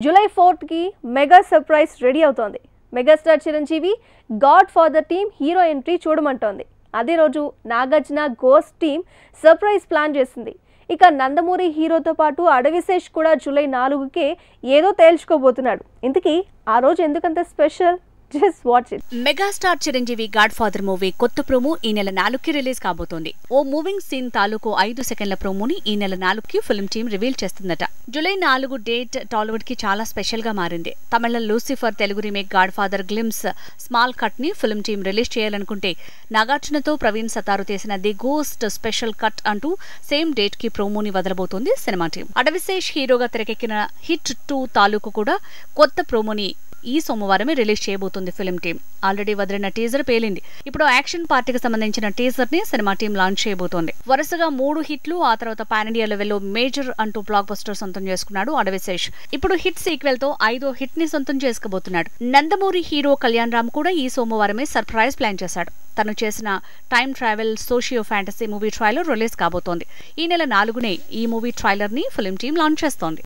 July 4th కి mega surprise ready అవుతోంది. Megastar Chiranjeevi godfather team hero entry చూడమంటోంది. అదే రోజు Nagarjuna ghost team surprise plan చేసింది. ఇక నందమూరి హీరోతో పాటు అడవిశేష్ కూడా జూలై 4కే ఏదో తేల్చుకోబోతున్నాడు. ఇంతకీ ఆ రోజు ఎందుకంత special? Just watch it. Megastar Chiranjeevi God father movie కొత్త ప్రోమో ఈ నెల 4కి రిలీజ్ కాబోతోంది. ఓ మూవింగ్ సీన్ తాలూకు 5 సెకండ్ల ప్రోమోని ఈ నెల 4కి ఫిల్మ్ టీమ్ రివీల్ చేస్తుందట. జూలై 4 డేట్ టాలీవుడ్ కి చాలా స్పెషల్ గా మారింది. తమిళ Lucifer, Telugu remake God father glimpse small cut ని ఫిల్మ్ టీమ్ రిలీజ్ చేయాలనుకుంటే నాగార్జునతో ప్రవీణ్ సతారు చేసిన ది గోస్ట్ స్పెషల్ కట్ అంటూ సేమ్ డేట్ కి ప్రోమోని వదలబోతోంది సినిమా టీం. అడవిశేష్ హీరోగా తెరకెక్కిన హిట్ 2 తాలూకు కూడా కొత్త ప్రోమోని ఈ సోమవారమే రిలీజ్ చేయబోతుంది ఫిల్మ్ టీం. ఆల్రెడీ వదిలిన టీజర్ పేలింది. ఇప్పుడు యాక్షన్ పార్టీకి సంబంధించిన టీజర్ ని సినిమా టీం లాంచ్ చేయబోతోంది. వరుసగా 3 హిట్లు, ఆ తర్వాత పాన్ ఇండియా లెవెల్లో మేజర్ అంటూ బ్లాక్ బస్టర్ సొంతం చేసుకున్నాడు అడవిశేష్. ఇప్పుడు హిట్ సీక్వెల్ తో 5వ హిట్ ని సొంతం చేసుకోబోతున్నాడు. నందమూరి హీరో కళ్యాణ్ రామ్ కూడా ఈ సోమవారమే సర్ప్రైజ్ ప్లాన్ చేశాడు. తను చేసిన time travel socio fantasy movie trailer release కాబోతోంది. ఈ నెల 4నే ఈ మూవీ ట్రైలర్ ని ఫిల్మ్ టీం లాంచ్ చేస్తోంది.